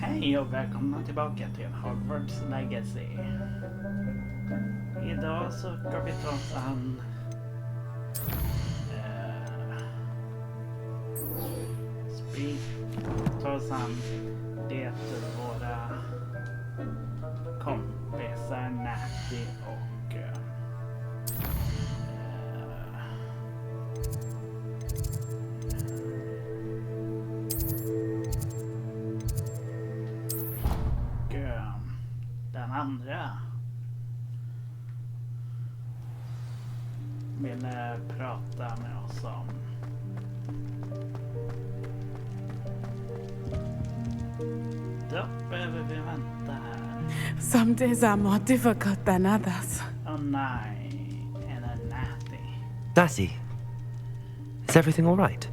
Hej och välkomna tillbaka till Hogwarts Legacy. Idag så ska vi ta oss an det våra kompisar Natty och den andra ville prata med oss om. Då behöver vi vänta här. Some days are more difficult than others. Åh nej, är det Natty? Natty, is everything all right?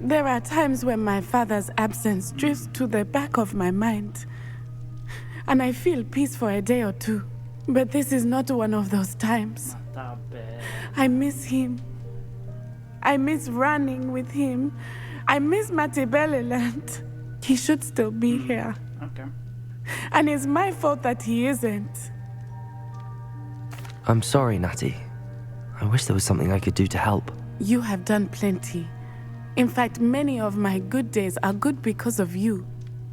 There are times when my father's absence drifts to the back of my mind, and I feel peace for a day or two. But this is not one of those times. I miss him. I miss running with him. I miss Mattibelliland. He should still be here. Okay. And it's my fault that he isn't. I'm sorry, Natty. I wish there was something I could do to help. You have done plenty. In fact, many of my good days are good because of you.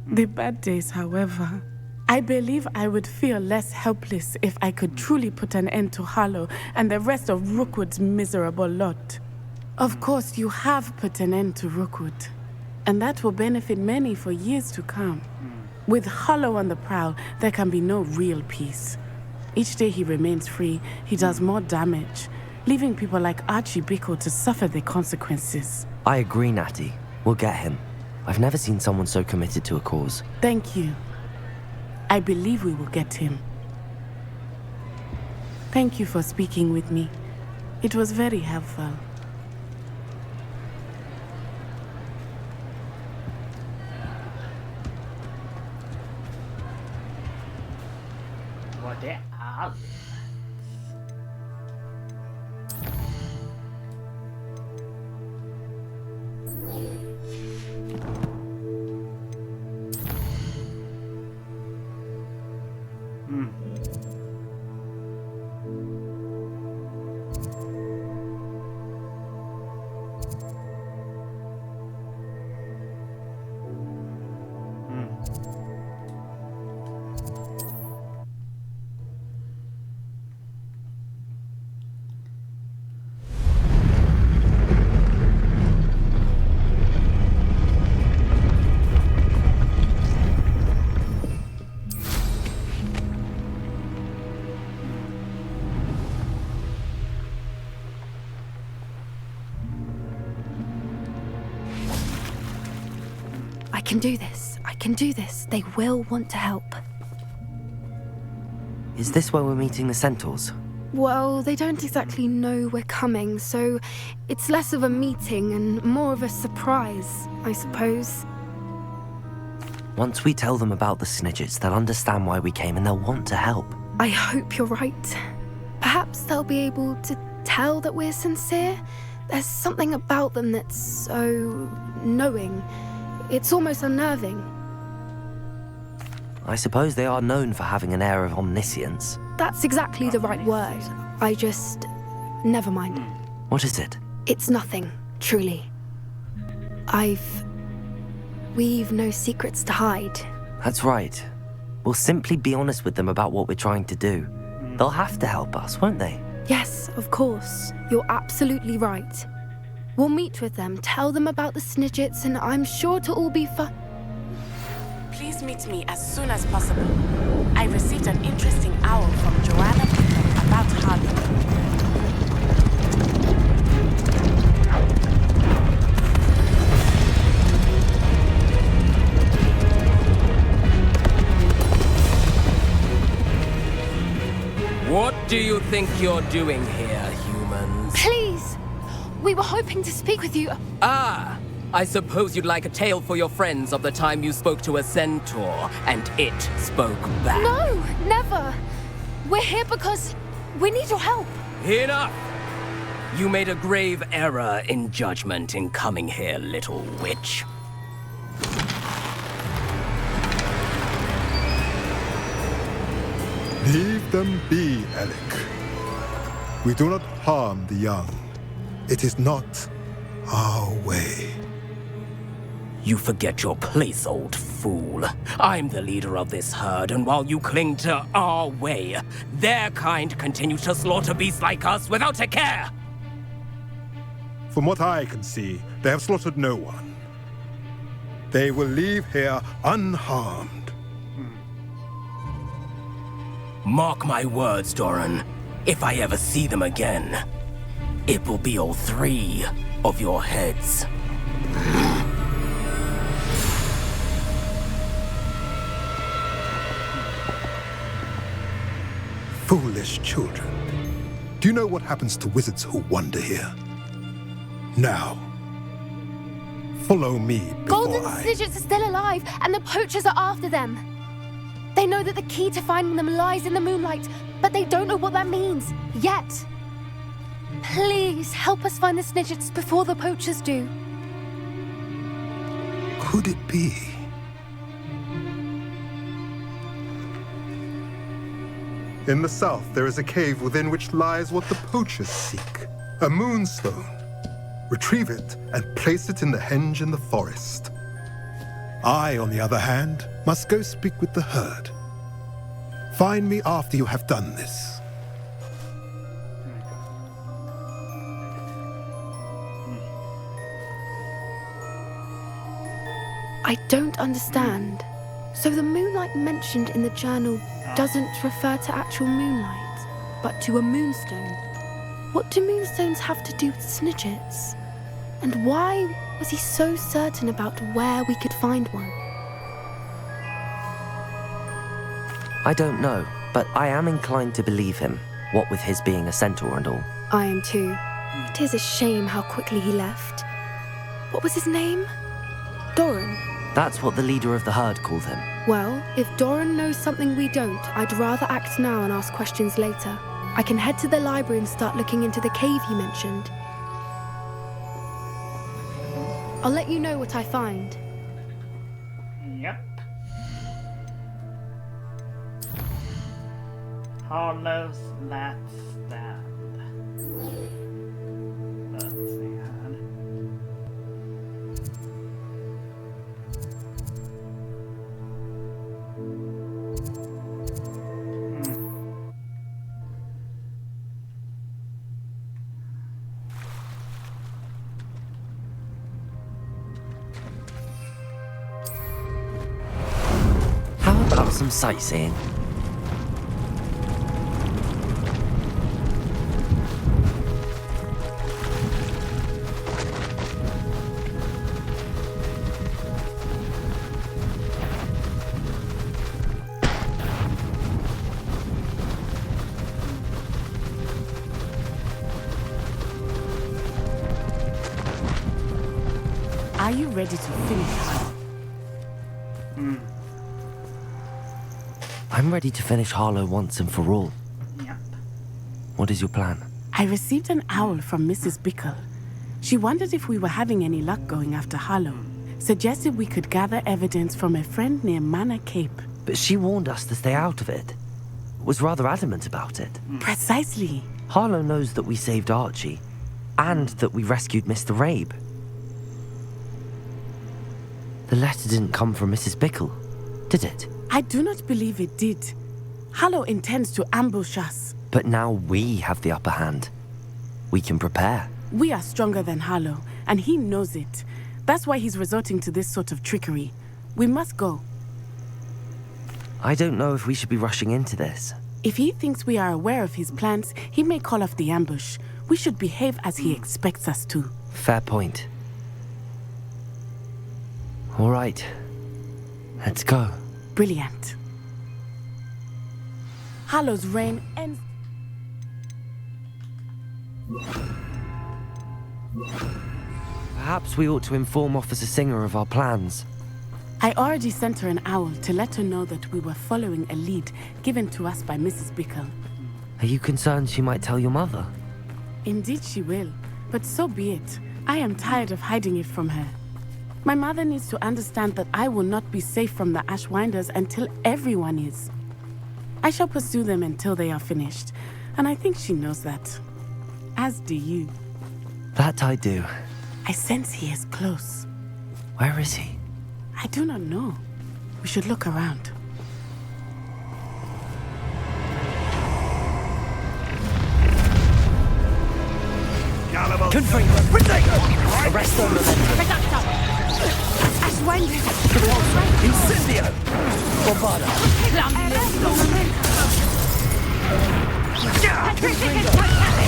The bad days, however, I believe I would feel less helpless if I could truly put an end to Harlow and the rest of Rookwood's miserable lot. Of course, you have put an end to Rookwood, and that will benefit many for years to come. With Harlow on the prowl, there can be no real peace. Each day he remains free, he does more damage, leaving people like Archie Bickle to suffer the consequences. I agree, Natty. We'll get him. I've never seen someone so committed to a cause. Thank you. I believe we will get him. Thank you for speaking with me. It was very helpful. Var det allt? I can do this. I can do this. They will want to help. Is this where we're meeting the centaurs? Well, they don't exactly know we're coming, so it's less of a meeting and more of a surprise, I suppose. Once we tell them about the Snidgets, they'll understand why we came and they'll want to help. I hope you're right. Perhaps they'll be able to tell that we're sincere. There's something about them that's so knowing. It's almost unnerving. I suppose they are known for having an air of omniscience. That's exactly the right word. I just... Never mind. What is it? It's nothing, truly. We've no secrets to hide. That's right. We'll simply be honest with them about what we're trying to do. They'll have to help us, won't they? Yes, of course. You're absolutely right. We'll meet with them, tell them about the Snidgets, and I'm sure it'll all be fun. Please meet me as soon as possible. I received an interesting owl from Joanna about Harlow. What do you think you're doing here, humans? Please! We were hoping to speak with you. Ah! I suppose you'd like a tale for your friends of the time you spoke to a centaur, and it spoke back. No, never. We're here because we need your help. Enough! You made a grave error in judgment in coming here, little witch. Leave them be, Alec. We do not harm the young. It is not our way. You forget your place, old fool. I'm the leader of this herd, and while you cling to our way, their kind continue to slaughter beasts like us without a care! From what I can see, they have slaughtered no one. They will leave here unharmed. Mark my words, Doran. If I ever see them again, it will be all 3 of your heads. Foolish children. Do you know what happens to wizards who wander here? Now, follow me before Golden Snidgets are still alive, and the poachers are after them. They know that the key to finding them lies in the moonlight, but they don't know what that means, yet. Please, help us find the Snidgets before the poachers do. Could it be? In the south, there is a cave within which lies what the poachers seek. A moonstone. Retrieve it and place it in the henge in the forest. I, on the other hand, must go speak with the herd. Find me after you have done this. I don't understand. So the moonlight mentioned in the journal doesn't refer to actual moonlight, but to a moonstone. What do moonstones have to do with Snidgets? And why was he so certain about where we could find one? I don't know, but I am inclined to believe him, what with his being a centaur and all. I am too. It is a shame how quickly he left. What was his name? Doran. That's what the leader of the herd called him. Well, if Doran knows something we don't, I'd rather act now and ask questions later. I can head to the library and start looking into the cave he mentioned. I'll let you know what I find. Yep. Harlow's last stand. Let's see här. How about some sightseeing? Are you ready to finish? I'm ready to finish Harlow once and for all. Yep. What is your plan? I received an owl from Mrs. Bickle. She wondered if we were having any luck going after Harlow. Suggested we could gather evidence from a friend near Manor Cape. But she warned us to stay out of it. Was rather adamant about it. Precisely. Harlow knows that we saved Archie, and that we rescued Mr. Rabe. The letter didn't come from Mrs. Bickle, did it? I do not believe it did. Harlow intends to ambush us. But now we have the upper hand. We can prepare. We are stronger than Harlow, and he knows it. That's why he's resorting to this sort of trickery. We must go. I don't know if we should be rushing into this. If he thinks we are aware of his plans, he may call off the ambush. We should behave as he expects us to. Fair point. All right. Let's go. Brilliant. Harlow's reign ends. Perhaps we ought to inform Officer Singer of our plans. I already sent her an owl to let her know that we were following a lead given to us by Mrs. Bickle. Are you concerned she might tell your mother? Indeed she will, but so be it. I am tired of hiding it from her. My mother needs to understand that I will not be safe from the Ashwinders until everyone is. I shall pursue them until they are finished, and I think she knows that. As do you. That I do. I sense he is close. Where is he? I do not know. We should look around. Confringo! Arrest them Incendio! Bombarda!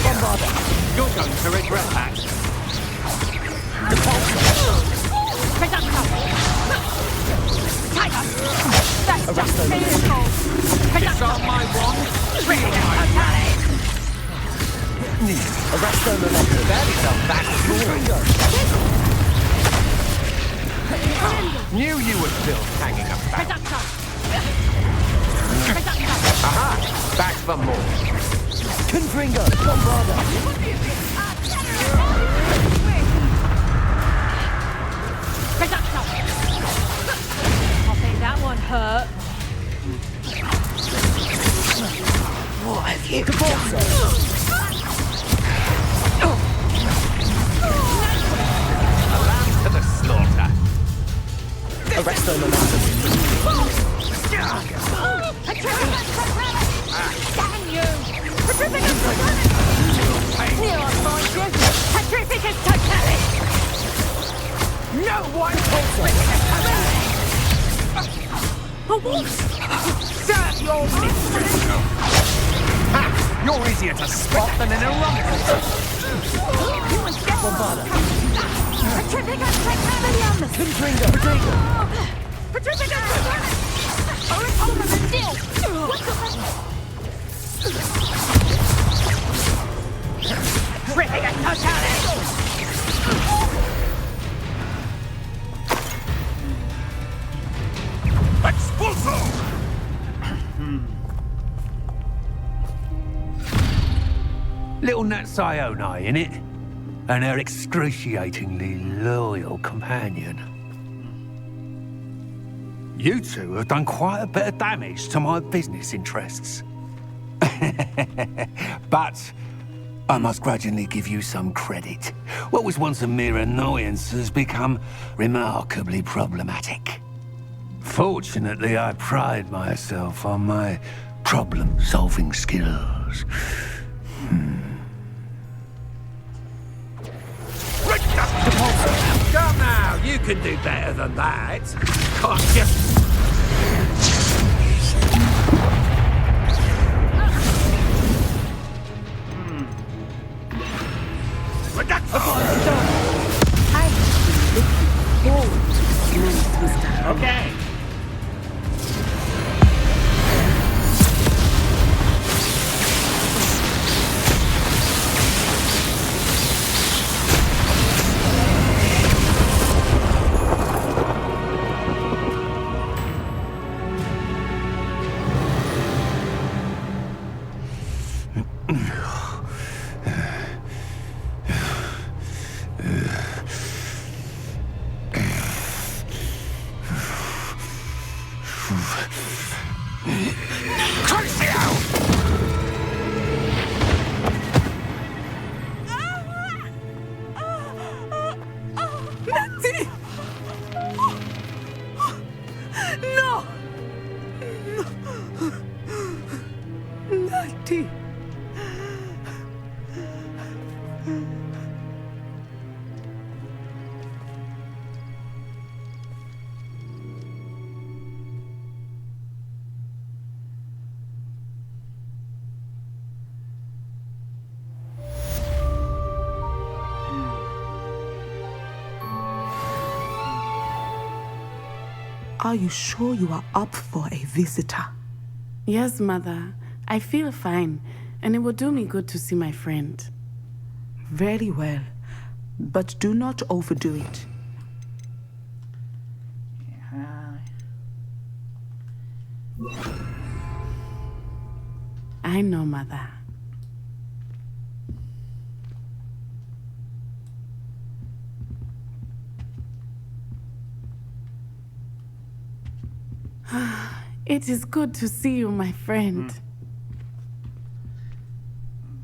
Bombarda! You're going to regret that. Disarm my wand. Arresto Momentum. Barely fell back. Knew you were still hanging about. Aha! Back for more. Confringo! Bombarda! I think that one hurt. What have you done? A lamb to the slaughter. Arresto Momentum. Damn you! Here I find you! Petrificus totalis! No one A wolf! Serve your mistress! Ha! You're easier to spot than an erumpus. Bombarda! Petrificus totalilium! Confringo! Petrificus totalis! Over the deal! Petrificus totalis! Expulso! Little Nat Sione, innit? And her excruciatingly loyal companion. You two have done quite a bit of damage to my business interests. But I must grudgingly give you some credit. What was once a mere annoyance has become remarkably problematic. Fortunately, I pride myself on my problem-solving skills. Come now, you can do better than that. Can't just... Okay. Are you sure you are up for a visitor? Yes, Mother. I feel fine, and it will do me good to see my friend. Very well, but do not overdo it. I know, Mother. It is good to see you, my friend.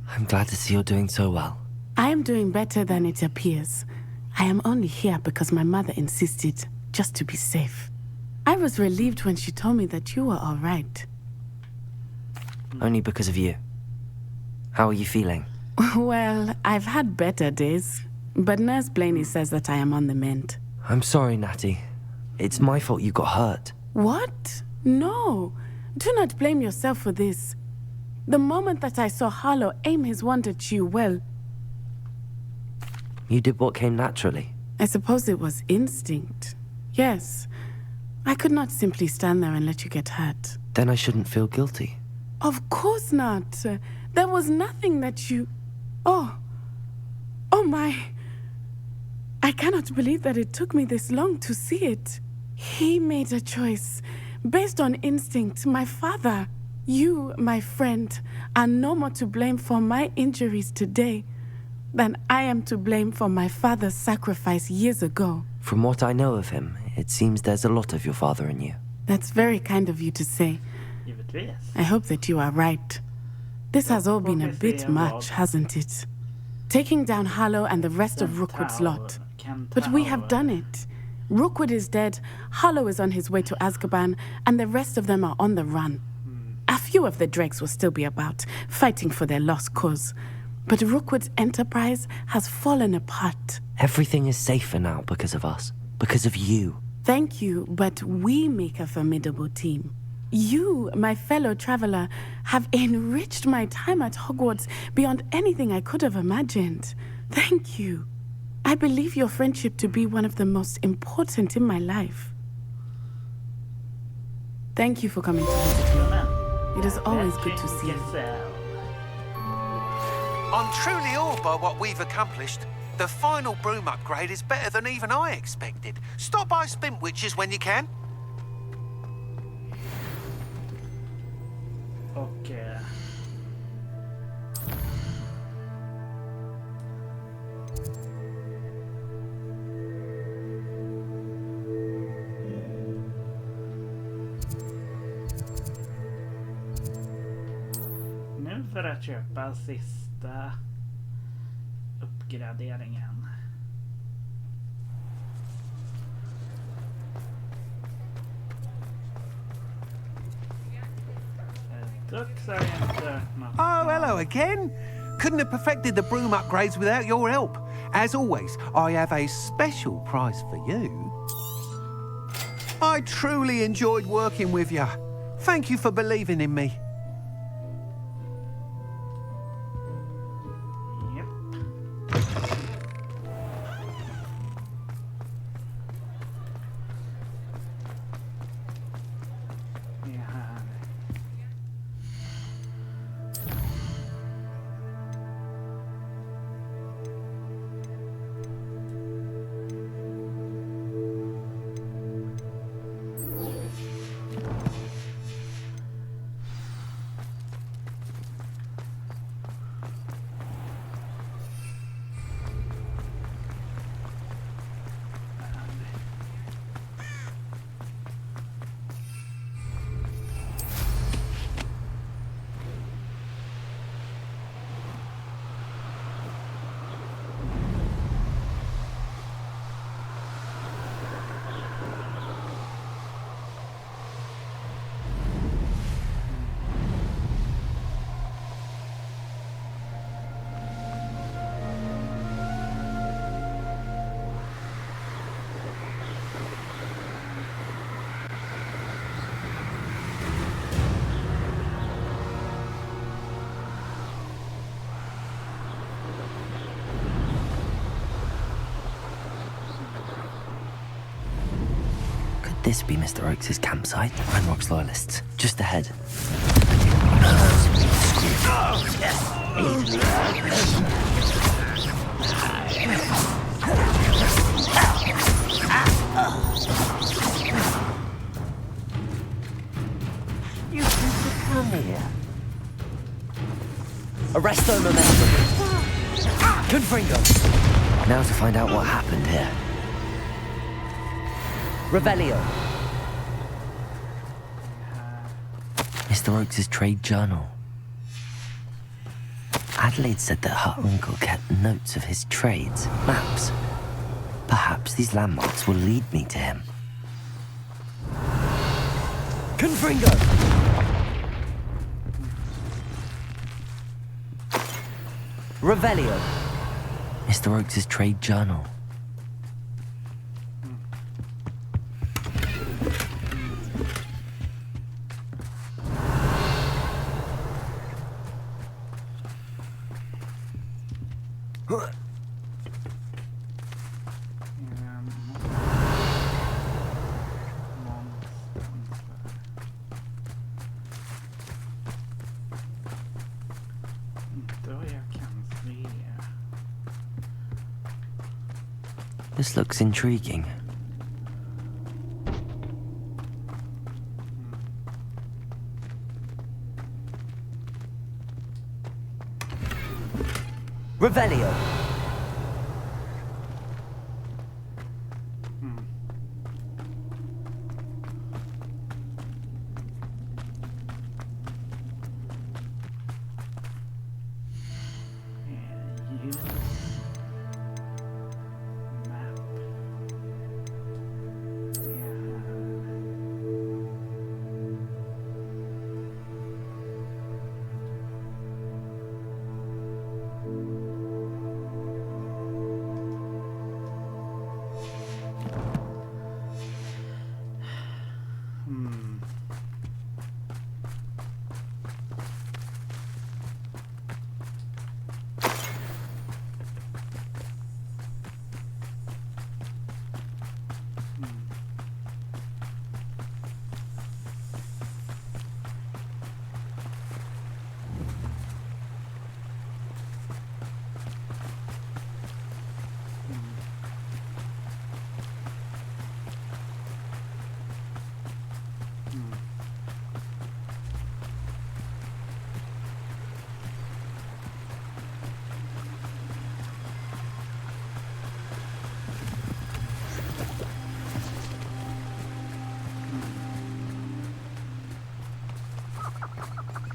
I'm glad to see you're doing so well. I am doing better than it appears. I am only here because my mother insisted, just to be safe. I was relieved when she told me that you were all right. Only because of you. How are you feeling? Well, I've had better days, but Nurse Blaney says that I am on the mend. I'm sorry, Natty. It's my fault you got hurt. What? No. Do not blame yourself for this. The moment that I saw Harlow aim his wand at you, well, You did what came naturally. I suppose it was instinct. Yes. I could not simply stand there and let you get hurt. Then I shouldn't feel guilty. Of course not. There was nothing that you... Oh my... I cannot believe that it took me this long to see it. He made a choice based on instinct. My father, you, my friend, are no more to blame for my injuries today than I am to blame for my father's sacrifice years ago. From what I know of him, it seems there's a lot of your father in you. That's very kind of you to say. Givetvis. I hope that you are right. This has all been a bit much, hasn't it? Taking down Harlow and the rest of Rookwood's lot. But we have done it. Rookwood is dead, Harlow is on his way to Azkaban, and the rest of them are on the run. A few of the dregs will still be about, fighting for their lost cause. But Rookwood's enterprise has fallen apart. Everything is safer now because of us. Because of you. Thank you, but we make a formidable team. You, my fellow traveler, have enriched my time at Hogwarts beyond anything I could have imagined. Thank you. I believe your friendship to be one of the most important in my life. Thank you for coming to visit me. It is always good to see you. I'm truly awed by what we've accomplished. The final broom upgrade is better than even I expected. Stop by Spintwitches when you can. Och... nu för att köpa sista uppgraderingen. Oh, hello again. Couldn't have perfected the broom upgrades without your help. As always, I have a special prize for you. I truly enjoyed working with you. Thank you for believing in me. This be Mr. Oakes' campsite. Ranrock's loyalists. Just ahead. You can come here. Arresto momentum. Confringo. Now to find out what happened here. Revelio. Mr. Oakes' trade journal. Adelaide said that her uncle kept notes of his trades, maps. Perhaps these landmarks will lead me to him. Confringo! Revelio. Mr. Oakes' trade journal. This looks intriguing. Revelio.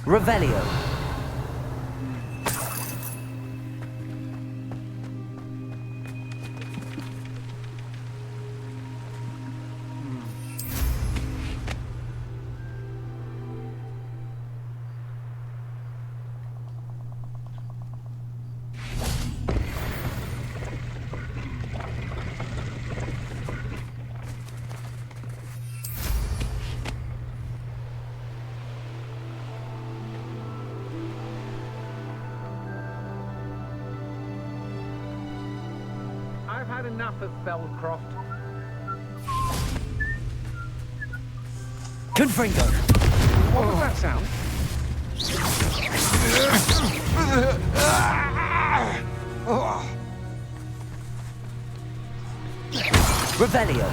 Revelio. I've had enough of Belcroft. Confringo. What was that sound? Revelio.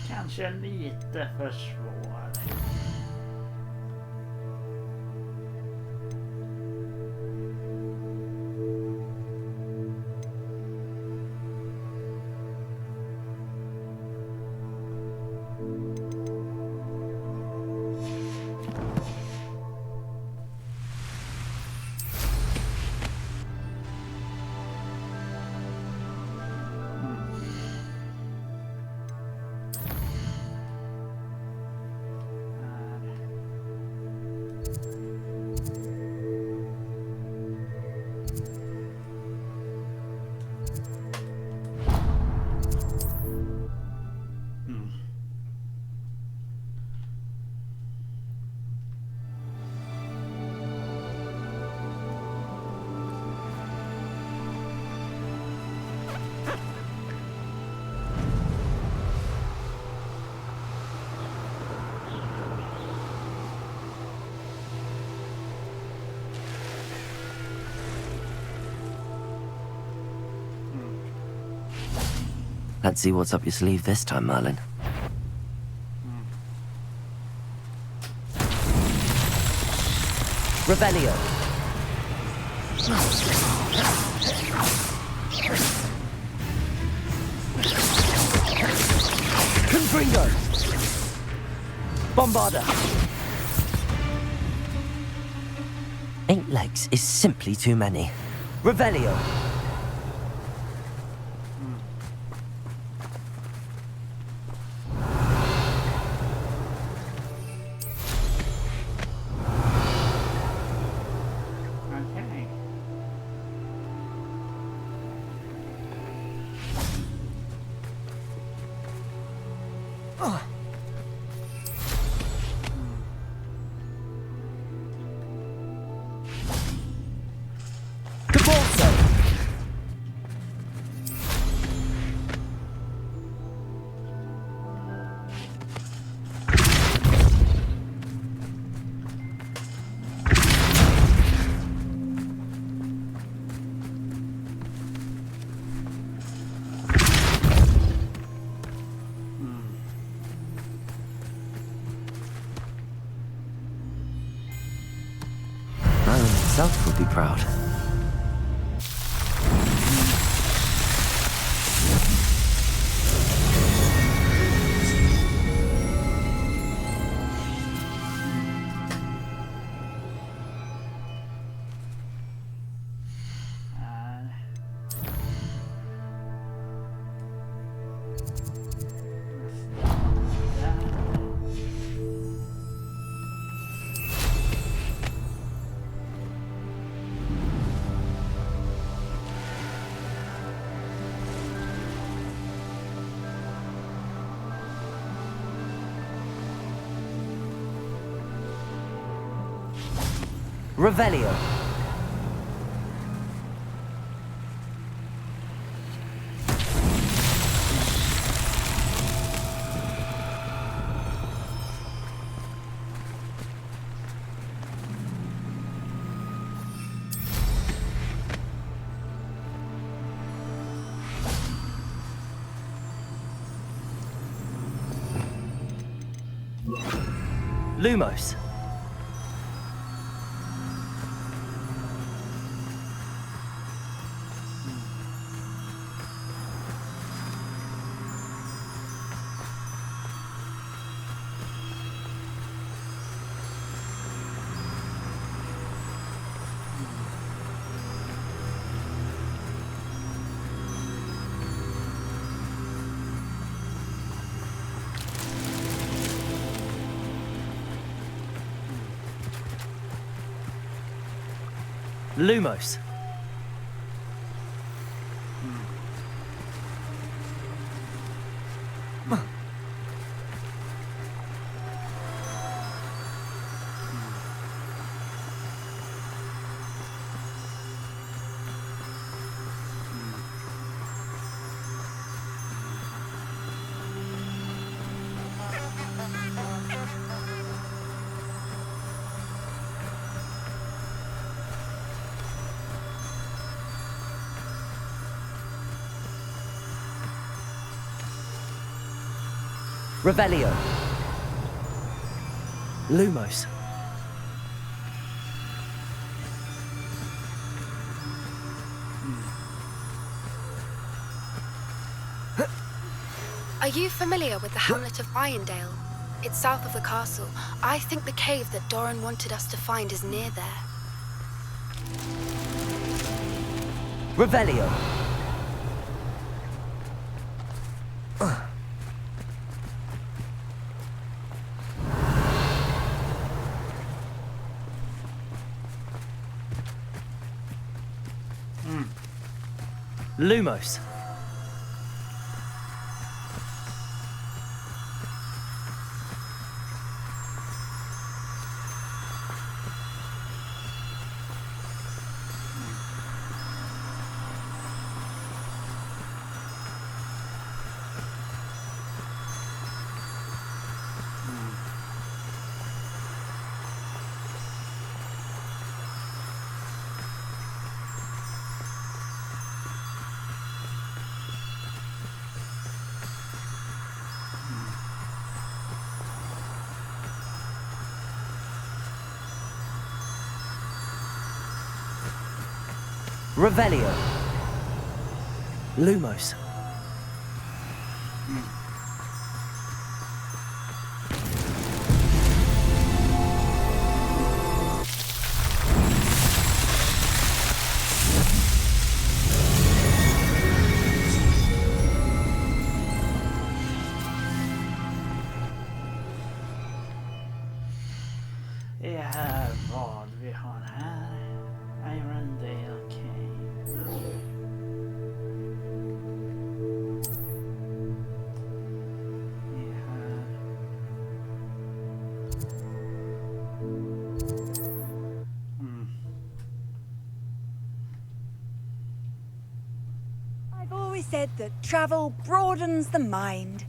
Kanske lite för svår. Let's see what's up your sleeve this time, Merlin. Revelio. Confringo! Bombarder! 8 legs is simply too many. Revelio! Okay. Cabalso! Merlin himself would be proud. Revelio. Lumos. Lumos. Revelio. Lumos. Are you familiar with the hamlet of Irondale? It's south of the castle. I think the cave that Doran wanted us to find is near there. Revelio. Lumos. Revelio. Lumos. I've always said that travel broadens the mind.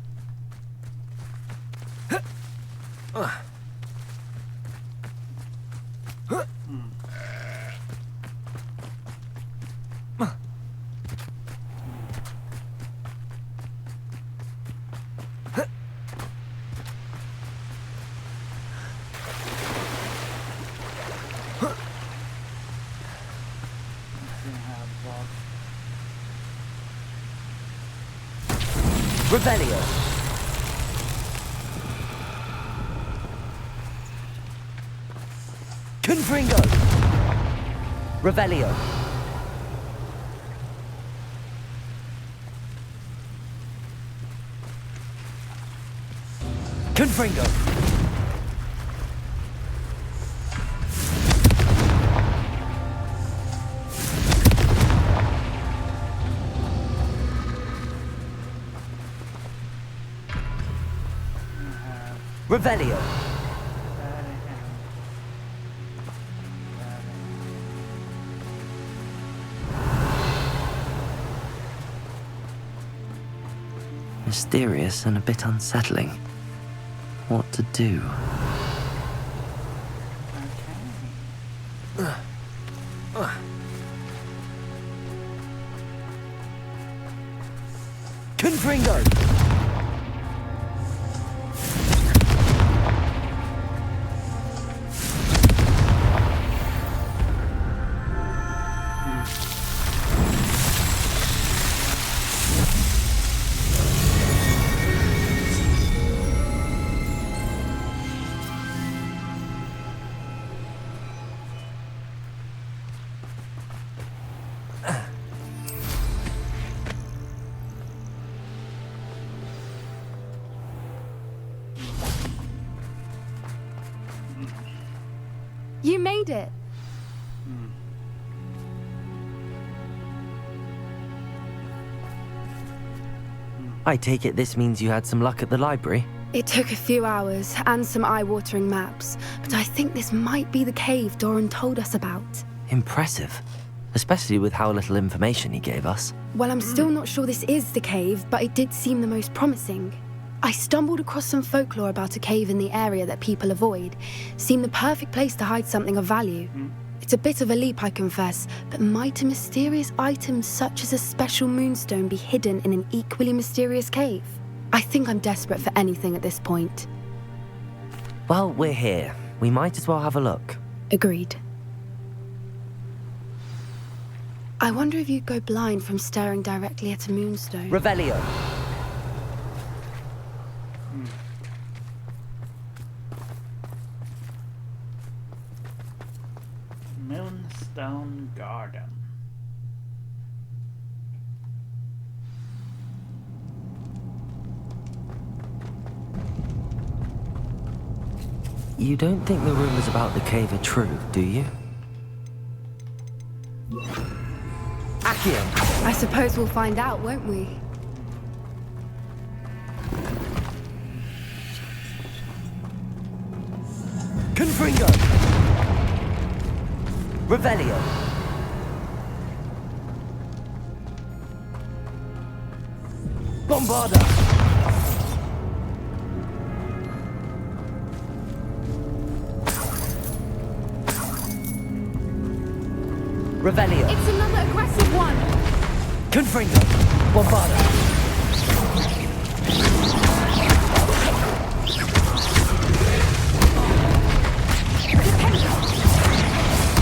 Revelio. Confringo. Revelio. Confringo. Revelio. Mysterious and a bit unsettling. What to do? Confringo. You made it. I take it this means you had some luck at the library? It took a few hours and some eye-watering maps, but I think this might be the cave Doran told us about. Impressive. Especially with how little information he gave us. Well, I'm still not sure this is the cave, but it did seem the most promising. I stumbled across some folklore about a cave in the area that people avoid. Seemed the perfect place to hide something of value. It's a bit of a leap, I confess, but might a mysterious item such as a special moonstone be hidden in an equally mysterious cave? I think I'm desperate for anything at this point. Well, we're here. We might as well have a look. Agreed. I wonder if you'd go blind from staring directly at a moonstone. Revelio. Moonstone Garden. You don't think the rumors about the cave are true, do you? Accio. I suppose we'll find out, won't we? Confringo. Revelio. Bombarda. Revelio. It's another aggressive one! Confringo. Bombarda.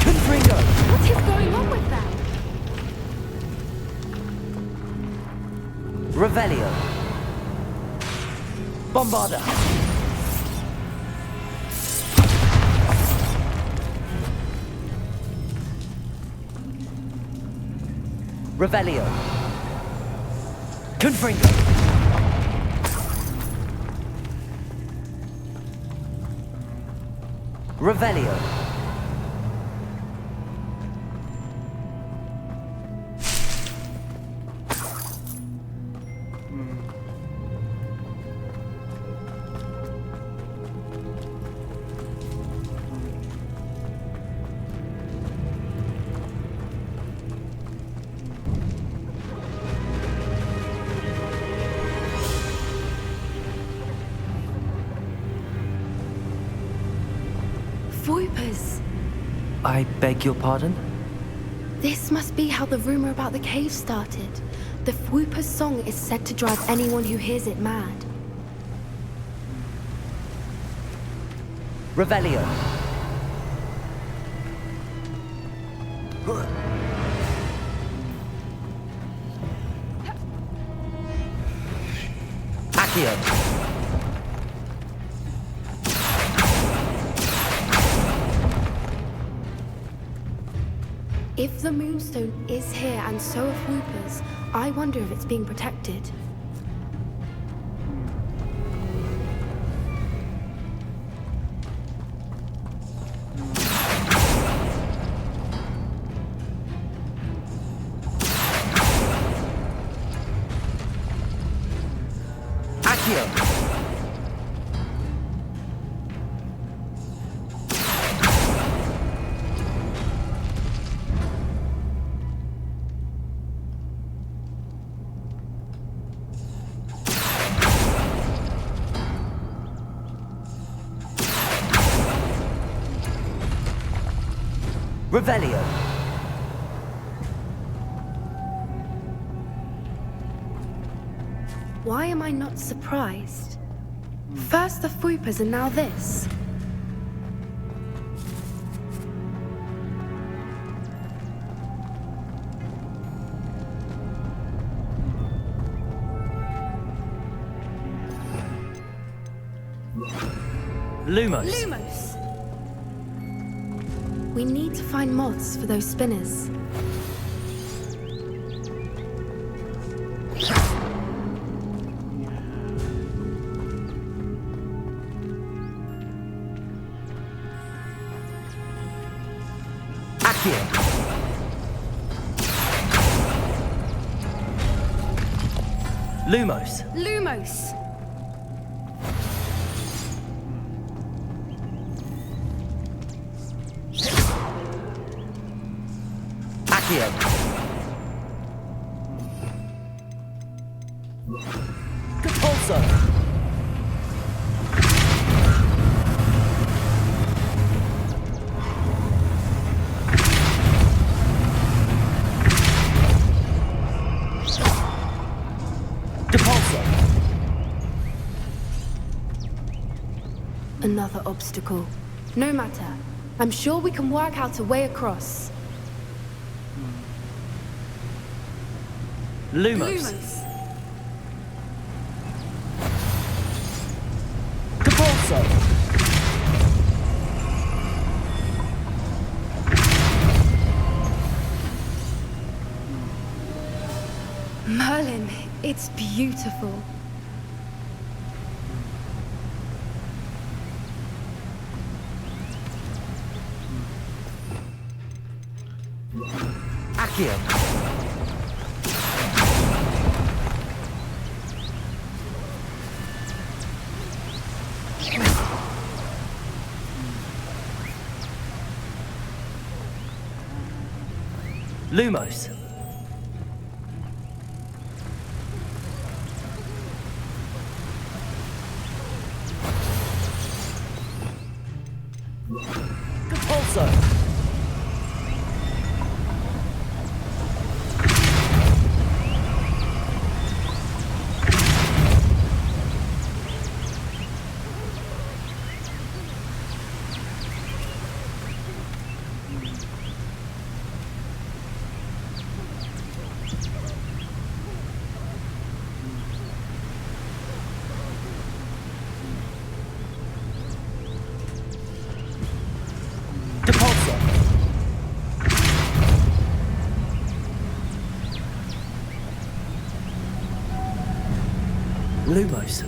Confringo. What is going on with them? Revelio. Bombarda. Revelio. Confringo. Revelio. I beg your pardon? This must be how the rumor about the cave started. The Whooper's song is said to drive anyone who hears it mad. Revelio. Accio. If the Moonstone is here and so are Whoopers, I wonder if it's being protected. Accio. Revelio. Why am I not surprised? First the Whoopers and now this. Lumos. Lumos! We need to find moths for those spinners. Accio. Lumos. Lumos! Accio. Capulso. Depulso. Another obstacle. No matter. I'm sure we can work out a way across. Lumos. Capulso. Merlin, it's beautiful. Accio. Lumos. Capulso. Depulso. Lumos.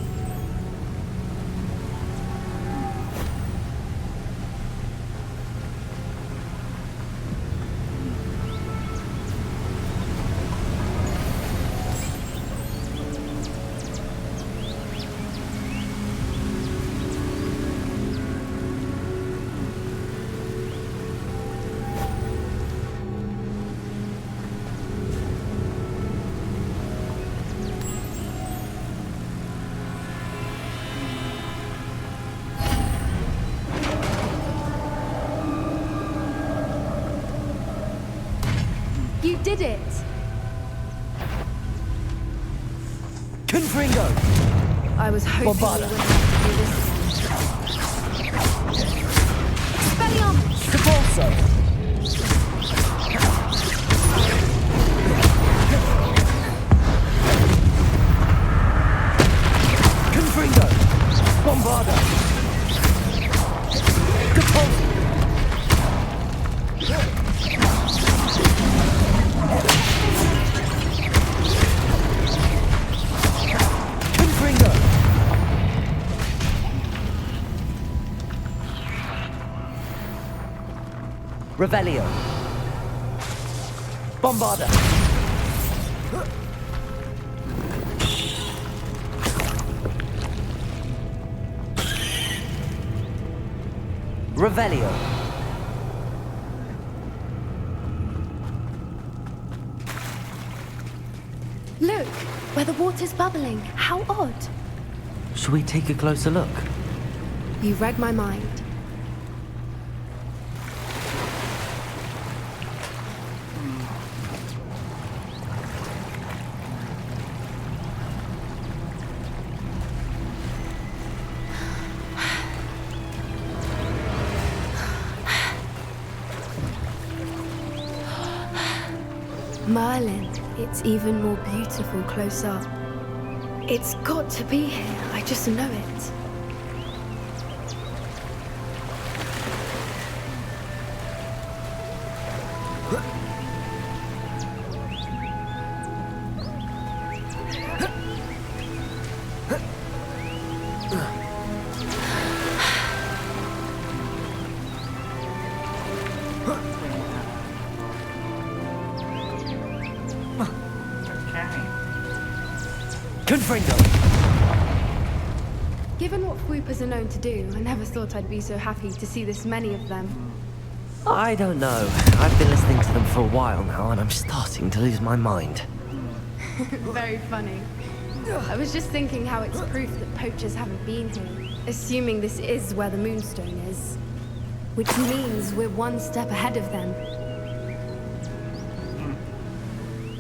did it! Confringo! I was hoping Bombarda. we wouldn't have to do this. Expelliarmus! Capulso! Confringo! Bombarda! Capulso! Confringo! Revelio! Bombarda! Revelio! Look, where the water's bubbling. How odd. Shall we take a closer look? You read my mind. Merlin, it's even more beautiful close up. It's got to be here, I just know it. Confringo! Given what swoopers are known to do, I never thought I'd be so happy to see this many of them. I don't know. I've been listening to them for a while now, and I'm starting to lose my mind. Very funny. I was just thinking how it's proof that poachers haven't been here, assuming this is where the Moonstone is. Which means we're one step ahead of them.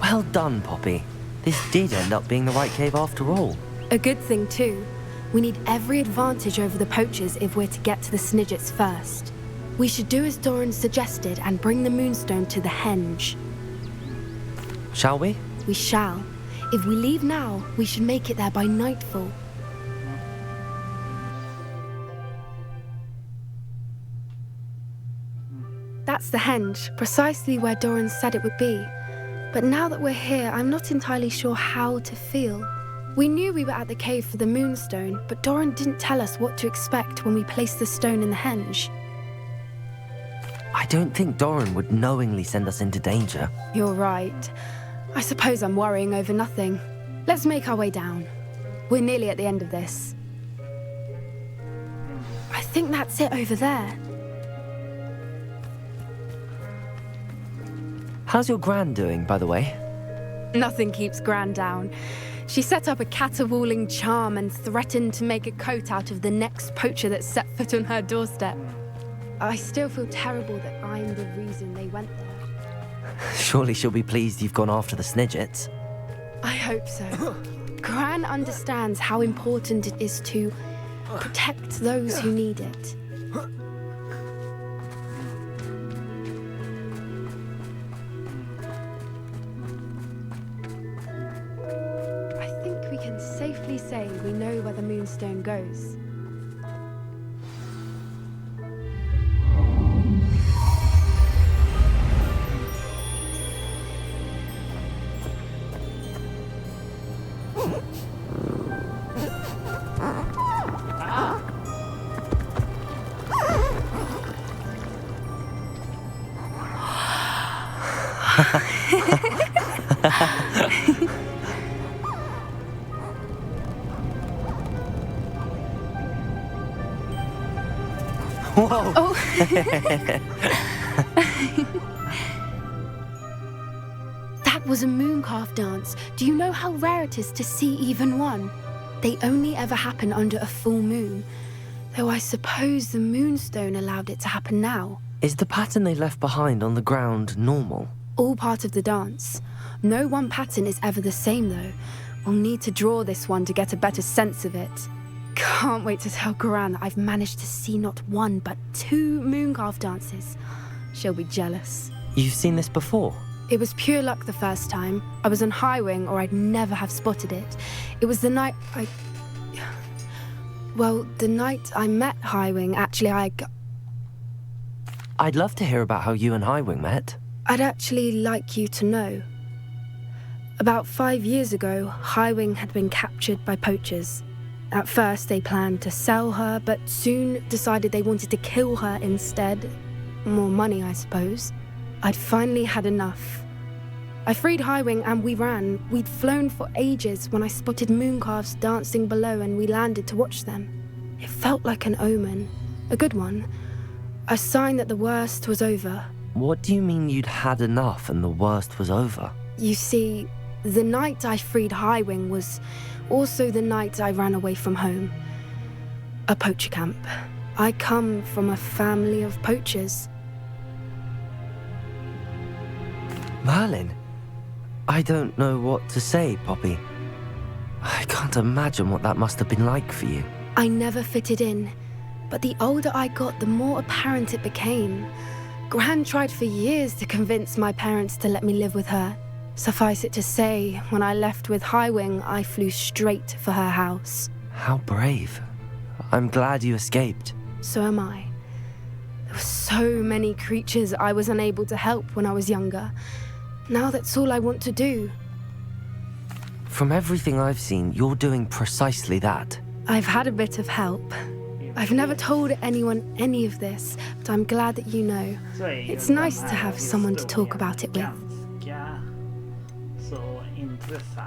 Well done, Poppy. This did end up being the right cave after all. A good thing, too. We need every advantage over the poachers if we're to get to the Snidgets first. We should do as Doran suggested and bring the Moonstone to the henge. Shall we? We shall. If we leave now, we should make it there by nightfall. That's the henge, precisely where Doran said it would be. But now that we're here, I'm not entirely sure how to feel. We knew we were at the cave for the Moonstone, but Doran didn't tell us what to expect when we placed the stone in the henge. I don't think Doran would knowingly send us into danger. You're right. I suppose I'm worrying over nothing. Let's make our way down. We're nearly at the end of this. I think that's it over there. How's your Gran doing, by the way? Nothing keeps Gran down. She set up a caterwauling charm and threatened to make a coat out of the next poacher that set foot on her doorstep. I still feel terrible that I'm the reason they went there. Surely she'll be pleased you've gone after the Snidgets. I hope so. Gran understands how important it is to protect those who need it. I think we can safely say we know where the Moonstone goes. Whoa! Oh. That was a mooncalf dance. Do you know how rare it is to see even one? They only ever happen under a full moon. Though I suppose the Moonstone allowed it to happen now. Is the pattern they left behind on the ground normal? all part of the dance. No one pattern is ever the same though. We'll need to draw this one to get a better sense of it. Can't wait to tell Gran that I've managed to see not one but 2 Mooncalf dances. She'll be jealous. You've seen this before? It was pure luck the first time. I was on Highwing or I'd never have spotted it. It was the night the night I met Highwing, actually I'd love to hear about how you and Highwing met. I'd actually like you to know. About 5 years ago, Highwing had been captured by poachers. At first, they planned to sell her, but soon decided they wanted to kill her instead. More money, I suppose. I'd finally had enough. I freed Highwing and we ran. We'd flown for ages when I spotted mooncalves dancing below and we landed to watch them. It felt like an omen. A good one. A sign that the worst was over. What do you mean you'd had enough and the worst was over? You see, the night I freed Highwing was also the night I ran away from home. A poacher camp. I come from a family of poachers. Merlin? I don't know what to say, Poppy. I can't imagine what that must have been like for you. I never fitted in, but the older I got, the more apparent it became. Gran tried for years to convince my parents to let me live with her. Suffice it to say, when I left with Highwing, I flew straight for her house. How brave. I'm glad you escaped. So am I. There were so many creatures I was unable to help when I was younger. Now that's all I want to do. From everything I've seen, you're doing precisely that. I've had a bit of help. I've never told anyone any of this, but I'm glad that you know. It's nice to have someone to talk about it with.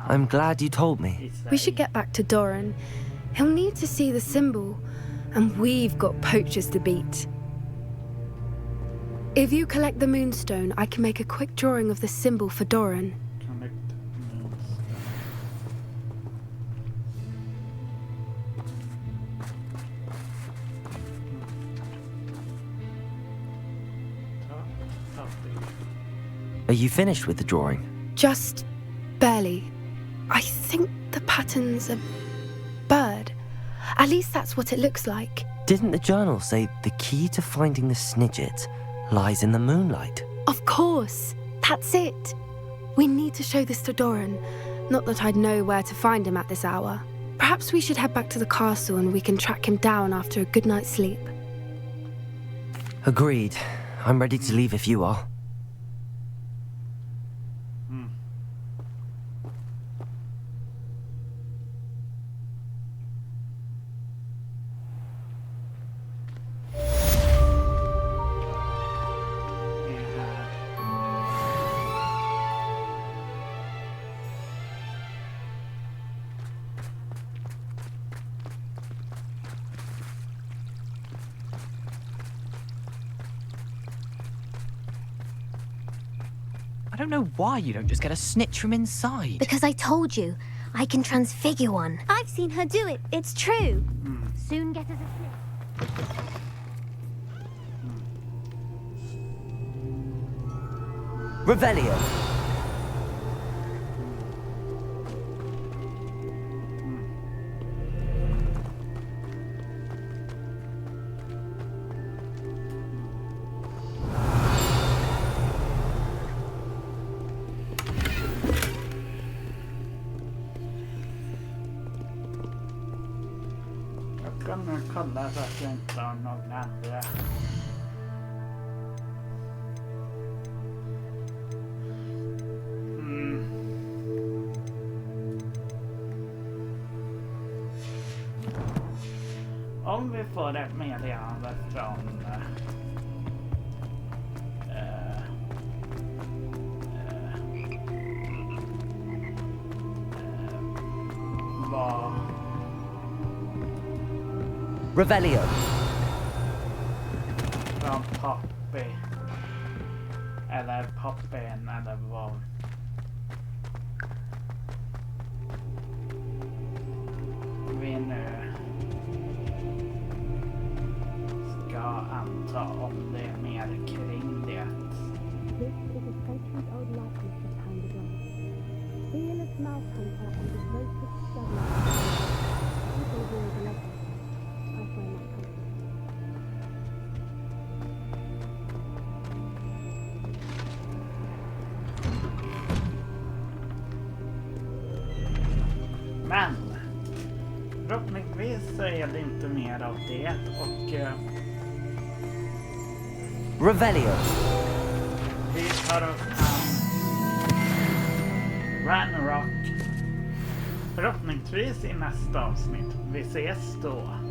I'm glad you told me. We should get back to Doran. He'll need to see the symbol, and we've got poachers to beat. If you collect the Moonstone, I can make a quick drawing of the symbol for Doran. Are you finished with the drawing? Just barely. I think the pattern's a bird. At least that's what it looks like. Didn't the journal say the key to finding the Snidget lies in the moonlight? Of course. That's it. We need to show this to Doran. Not that I'd know where to find him at this hour. Perhaps we should head back to the castle and we can track him down after a good night's sleep. Agreed. I'm ready to leave if you are. I don't know why you don't just get a snitch from inside. Because I told you, I can transfigure one. I've seen her do it. It's true. Soon get us a snitch. Revelio. Kolla så att jag inte har någon andra. Om vi får ett meddelande från vad Revelio. Från Poppy. Eller Poppen eller vad. Vi nu ska anta om det är mer kring det. mouse hunter and the greatest study. People hear the legend. I find that comforting. Men förhoppningsvis så är det inte mer av det och Revelio. vi tar oss an Ragnarok förhoppningsvis i nästa avsnitt. Vi ses då.